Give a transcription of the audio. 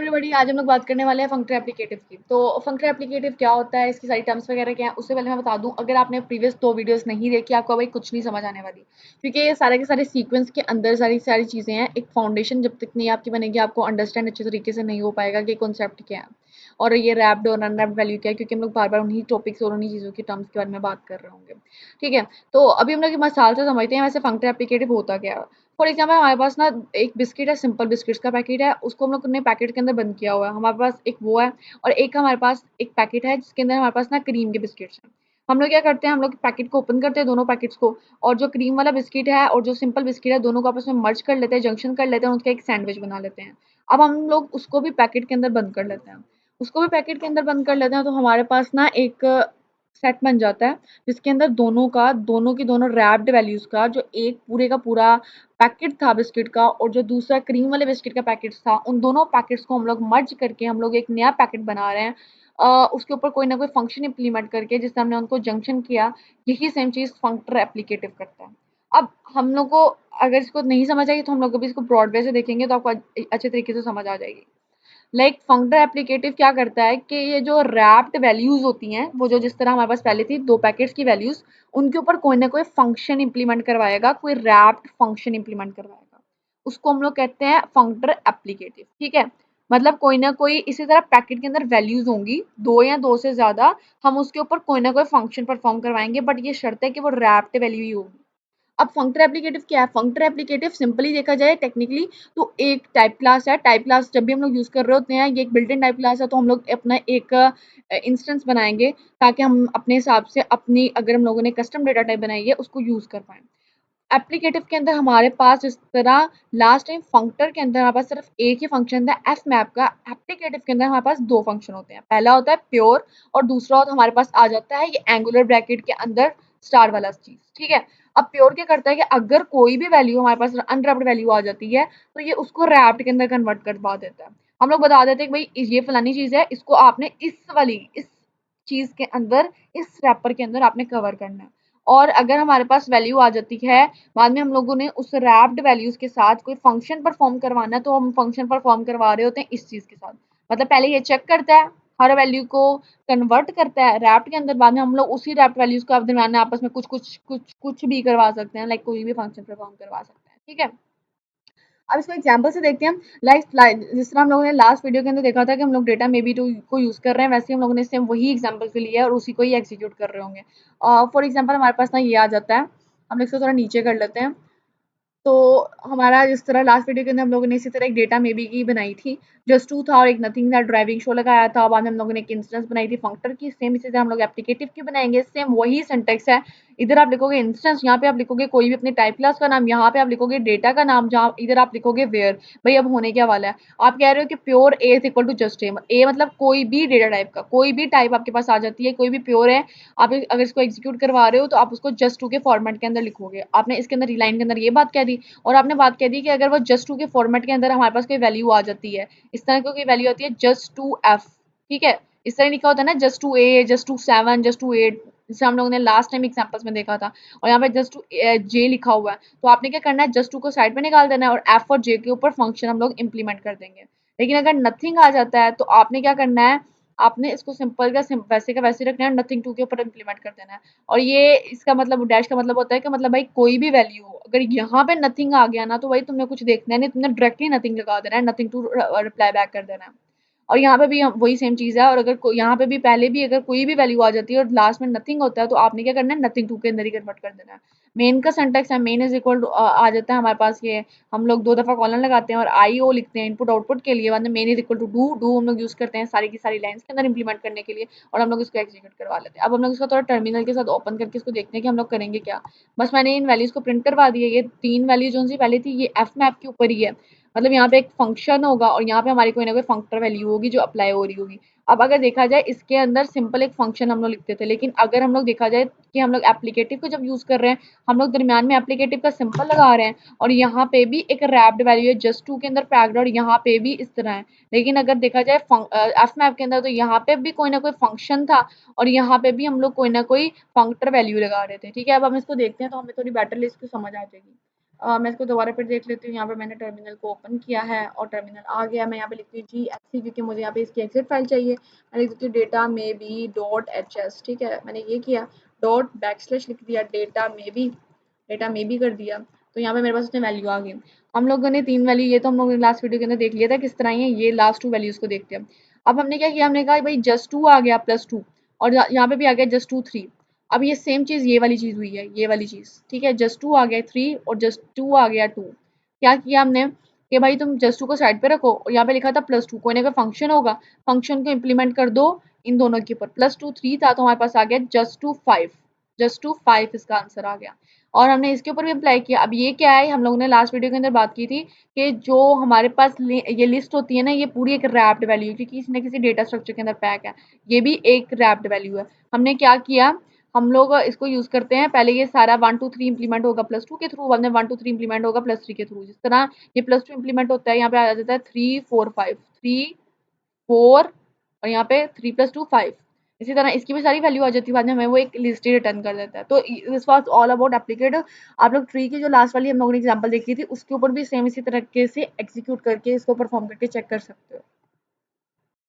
Everybody, आज हम लोग बात करने वाले हैं फंक्टर एप्लीकेटिव की। तो फंक्टर एप्लीकेटिव क्या होता है, इसकी सारी टर्म्स वगैरह क्या है, उससे पहले मैं बता दूं, अगर आपने प्रीवियस 2 वीडियोस नहीं देखी आपको भाई कुछ नहीं समझ आने वाली, क्योंकि ये सारे के सारे सीक्वेंस के अंदर सारी सारी चीज़ें हैं। एक फाउंडेशन जब तक नहीं आपकी बनेगी आपको अंडरस्टैंड अच्छे तरीके से नहीं हो पाएगा कि कॉन्सेप्ट क्या है और ये रैप्ड और अनरैप्ड वैल्यू क्या है, क्योंकि हम लोग बार बार उन्हीं टॉपिक्स और उन्हीं चीज़ों की टर्म्स के बारे में बात कर रहे होंगे। ठीक है, तो अभी हम लोग मिसाल से समझते हैं वैसे फंक्टर एप्लीकेटिव होता क्या है। फॉर एग्जाम्पल हमारे पास ना एक बिस्किट है, सिंपल बिस्किट्स का पैकेट है, उसको हम लोग ने पैकेट के अंदर बंद किया हुआ है। हमारे पास एक वो है और एक हमारे पास एक पैकेट है जिसके अंदर हमारे पास ना क्रीम के बिस्किट्स हैं। हम लोग क्या करते हैं, हम लोग पैकेट को ओपन करते हैं, दोनों पैकेट्स को, और जो क्रीम वाला बिस्किट है और जो सिंपल बिस्किट है दोनों को आपस में मर्ज कर लेते हैं, जंक्शन कर लेते हैं, उसका एक सैंडविच बना लेते हैं। अब हम लोग उसको भी पैकेट के अंदर बंद कर लेते हैं, उसको भी पैकेट के अंदर बंद कर लेते हैं, तो हमारे पास ना एक सेट बन जाता है जिसके अंदर दोनों की दोनों रैप्ड वैल्यूज का, जो एक पूरे का पूरा पैकेट था बिस्किट का और जो दूसरा क्रीम वाले बिस्किट का पैकेट था, उन दोनों पैकेट्स को हम लोग मर्ज करके हम लोग एक नया पैकेट बना रहे हैं। उसके ऊपर कोई ना कोई फंक्शन इम्प्लीमेंट करके जिससे हमने उनको जंक्शन किया। यही सेम चीज़ फंक्टर एप्लीकेटिव करता है। अब हम लोग को अगर इसको नहीं समझ आई तो हम लोग अभी इसको ब्रॉड वे से देखेंगे तो आपको अच्छे तरीके से समझ आ जाएगी। लाइक फंक्टर एप्लीकेटिव क्या करता है कि ये जो रैप्ड वैल्यूज होती हैं, वो जो जिस तरह हमारे पास पहले थी 2 पैकेट्स की वैल्यूज, उनके ऊपर कोई ना कोई फंक्शन इंप्लीमेंट करवाएगा, कोई रैप्ड फंक्शन इंप्लीमेंट करवाएगा। उसको हम लोग कहते हैं फंक्टर एप्लीकेटिव। ठीक है, मतलब कोई ना कोई इसी तरह पैकेट के अंदर वैल्यूज होंगी, दो या दो से ज्यादा, हम उसके ऊपर कोई ना कोई फंक्शन परफॉर्म करवाएंगे, बट ये शर्त है कि वो रैप्ड वैल्यू ही होगी। अब फंक्टर एप्लीकेटिव क्या है? फंक्टर एप्लीकेटिव सिंपली देखा जाए टेक्निकली तो एक टाइप क्लास है। टाइप क्लास जब भी हम लोग यूज कर रहे होते हैं, ये एक बिल्ट इन टाइप क्लास है, तो हम लोग अपना एक इंस्टेंस बनाएंगे ताकि हम अपने हिसाब से अपनी, अगर हम लोगों ने कस्टम डेटा टाइप बनाई है, उसको यूज कर पाए। एप्लीकेटिव के अंदर हमारे पास इस तरह लास्ट टाइम फंक्टर के अंदर हमारे पास सिर्फ एक ही फंक्शन था एफ मैप का। एप्लीकेटिव के अंदर हमारे पास दो फंक्शन होते हैं, पहला होता है प्योर और दूसरा होता हमारे पास आ जाता है ये एंगुलर ब्रैकेट के अंदर स्टार वाला चीज। ठीक है, अब प्योर क्या करता है कि अगर कोई भी वैल्यू हमारे पास अनरैप्ड वैल्यू आ जाती है तो ये उसको रैप्ड के अंदर कन्वर्ट करवा देता है। हम लोग बता देते हैं कि भाई ये फलानी चीज है, इसको आपने इस चीज के अंदर, इस रैपर के अंदर आपने कवर करना है। और अगर हमारे पास वैल्यू आ जाती है, बाद में हम लोगों ने उस रैप्ड वैल्यूज के साथ कोई फंक्शन परफॉर्म करवाना है, तो हम फंक्शन परफॉर्म करवा रहे होते हैं इस चीज के साथ। मतलब पहले ये चेक करता है, हर वैल्यू को कन्वर्ट करता है रैप्ट के अंदर, बाद में हम लोग उसी रैप्ट वैल्यूज को दरमियान में आपस में कुछ भी करवा सकते हैं, लाइक कोई भी फंक्शन परफॉर्म करवा सकते हैं। ठीक है, अब इसको एग्जाम्पल से देखते हैं। लाइक जिस तरह हम लोगों ने लास्ट वीडियो के अंदर देखा था कि हम लोग डेटा मे बी टू को यूज कर रहे हैं, वैसे ही हम लोगों ने सेम वही एग्जाम्पल के लिए और उसी को ही एग्जीक्यूट कर रहे होंगे। फॉर एग्जाम्पल हमारे पास ना ये आ जाता है, हम इसको थोड़ा नीचे कर लेते हैं। तो हमारा जिस तरह लास्ट वीडियो के अंदर हम लोगों ने इसी तरह एक डेटा मे बी की बनाई थी, जस्ट टू था और एक नथिंग था, ड्राइविंग शो लगाया था। बाद में हम लोगों ने एक इंस्टेंस बनाई थी फंक्टर की, सेम इसी तरह हम लोग एप्लीकेटिव की बनाएंगे। सेम वही सिंटेक्स है, इधर आप लिखोगे इंस्टेंस, यहाँ पे आप लिखोगे कोई भी अपने टाइप क्लास का नाम, यहाँ पे आप लिखोगे डेटा का नाम, जहाँ इधर आप लिखोगे वेयर। भाई अब होने क्या वाला है, आप कह रहे हो कि pure A is equal to just A मतलब कोई भी डेटा टाइप का, कोई भी टाइप आपके पास आ जाती है, कोई भी प्योर है। आप अगर इसको एग्जीक्यूट करवा रहे हो तो आप उसको जस्ट टू के फॉर्मेट के अंदर लिखोगे। आपने इसके अंदर लाइन के अंदर ये बात कह दी, और आपने बात कह दी कि अगर वो जस्ट टू के फॉर्मेट के अंदर हमारे पास कोई वैल्यू आ जाती है, इस तरह की कोई वैल्यू आती है जस्ट टू एफ। ठीक है, इस तरह लिखा होता है ना, just to A, just to 7, just to 8, जैसे हम लोगों ने लास्ट टाइम एग्जांपल्स में देखा था। और यहाँ पे जस्ट टू जे लिखा हुआ है, तो आपने क्या करना है, जस्ट टू को साइड पे निकाल देना है और एफ और जे के ऊपर फंक्शन हम लोग इंप्लीमेंट कर देंगे। लेकिन अगर नथिंग आ जाता है तो आपने क्या करना है, आपने इसको सिंपल का वैसे का वैसे रखना है, नथिंग टू के ऊपर इंप्लीमेंट कर देना है। और ये इसका मतलब, डैश का मतलब होता है कि मतलब भाई कोई भी वैल्यू हो, अगर यहाँ पे नथिंग आ गया ना तो भाई तुमने कुछ देखना है नहीं, तुमने डायरेक्टली नथिंग लगा देना है, नथिंग टू रिप्लाई बैक कर देना है। और यहाँ पे भी वही सेम चीज़ है, और अगर यहाँ पे भी पहले भी अगर कोई भी वैल्यू आ जाती है और लास्ट में नथिंग होता है तो आपने क्या करना है, नथिंग टू के अंदर ही कन्वर्ट कर देना है। मेन का सिंटेक्स है, मेन इज इक्वल टू आ जाता है हमारे पास ये, हम लोग 2 दफा कॉलन लगाते हैं और आई ओ लिखते हैं इनपुट आउटपुट के लिए, बाद में main is equal to do हम लोग यूज करते हैं सारी की सारी लाइन्स के अंदर इंप्लीमेंट करने के लिए, और हम लोग इसको एग्जीक्यूट करवा लेते हैं। अब हम लोग इसको थोड़ा टर्मिनल के साथ ओपन करके इसको देखते हैं कि हम लोग करेंगे क्या। बस मैंने इन वैल्यूज को प्रिंट करवा दी है, ये 3 वैल्यू जो सी पहले थी ये एफ मैप के ऊपर ही है, मतलब यहाँ पे एक फंक्शन होगा और यहाँ पे हमारी कोई ना कोई फंक्टर वैल्यू होगी जो अप्लाई हो रही होगी। अब अगर देखा जाए इसके अंदर सिंपल एक फंक्शन हम लोग लिखते थे, लेकिन अगर हम लोग देखा जाए कि हम लोग एप्लीकेटिव को जब यूज कर रहे हैं, हम लोग दरमियान में एप्लीकेटिव का सिंपल लगा रहे हैं और यहाँ पे भी एक रैप्ड वैल्यू है जस्ट टू के अंदर पैक्ड, और यहाँ पे भी इस तरह है। लेकिन अगर देखा जाए एफ मैप के अंदर तो यहाँ पे भी कोई ना कोई फंक्शन था और यहाँ पे भी हम लोग कोई ना कोई फंक्टर वैल्यू लगा रहे थे। ठीक है, अब हम इसको देखते हैं तो हमें थोड़ी बेटर इसको समझ आ जाएगी। मैं इसको दोबारा फिर देख लेती हूँ। यहाँ पे मैंने टर्मिनल को ओपन किया है और टर्मिनल आ गया। मैं यहाँ पे लिखती हूँ GXC क्योंकि मुझे यहाँ पे इसकी एग्जिट फाइल चाहिए। मैं लिख देती हूँ डेटा में बी डॉट एच एस। ठीक है, मैंने ये किया, डॉट बैकस्लैश लिख दिया, डेटा में भी कर दिया। तो यहाँ पे मेरे पास उसमें वैल्यू आ गई। हम लोगों ने 3 वैल्यू, ये तो हम लोगों ने लास्ट वीडियो के अंदर देख लिया था किस तरह ये लास्ट 2 वैल्यूज़ को देखते हैं। अब हमने क्या किया, हमने कहा भाई जस्ट 2 आ गया +2 और यहाँ पे भी आ गया जस्ट 2 3। अब ये सेम चीज़ ये वाली चीज़ हुई है, ये वाली चीज़, ठीक है। जस्ट 2 आ गया 3 और जस्ट 2 आ गया 2। क्या किया हमने कि भाई तुम जस्ट 2 को साइड पे रखो और यहाँ पे लिखा था +2, कोई ना कोई फंक्शन होगा, फंक्शन को इम्प्लीमेंट कर दो इन दोनों के ऊपर। +2 3 था तो हमारे पास आ गया जस्ट टू 5 इसका आंसर आ गया। और हमने इसके ऊपर भी अप्लाई किया। अब ये क्या है, हम लोगों ने लास्ट वीडियो के अंदर बात की थी कि जो हमारे पास ये लिस्ट होती है ना, ये पूरी एक रैप्ड वैल्यू है क्योंकि किसी न किसी डेटा स्ट्रक्चर के अंदर पैक है। ये भी एक रैप्ड वैल्यू है। हमने क्या किया, हम लोग इसको यूज़ करते हैं, पहले ये सारा 1 2 3 इम्प्लीमेंट होगा +2 के थ्रू, बाद में 1 2 3 इम्प्लीमेंट होगा +3 के थ्रू। जिस तरह ये +2 इम्प्लीमेंट होता है, यहाँ पे आ जाता है 3 4 5 3 4 और यहाँ पे 3 + 2 5। इसी तरह इसकी भी सारी वैल्यू आ जाती है, बाद में हमें वो एक लिस्ट ही रिटर्न कर देता है। तो दिस वाज ऑल अबाउट एप्लीकेटिव। आप लोग ट्री की जो लास्ट वाली हम लोगों ने एग्जांपल देखी थी, उसके ऊपर भी सेम इसी तरीके से एग्जीक्यूट करके इसको परफॉर्म करके चेक कर सकते हो।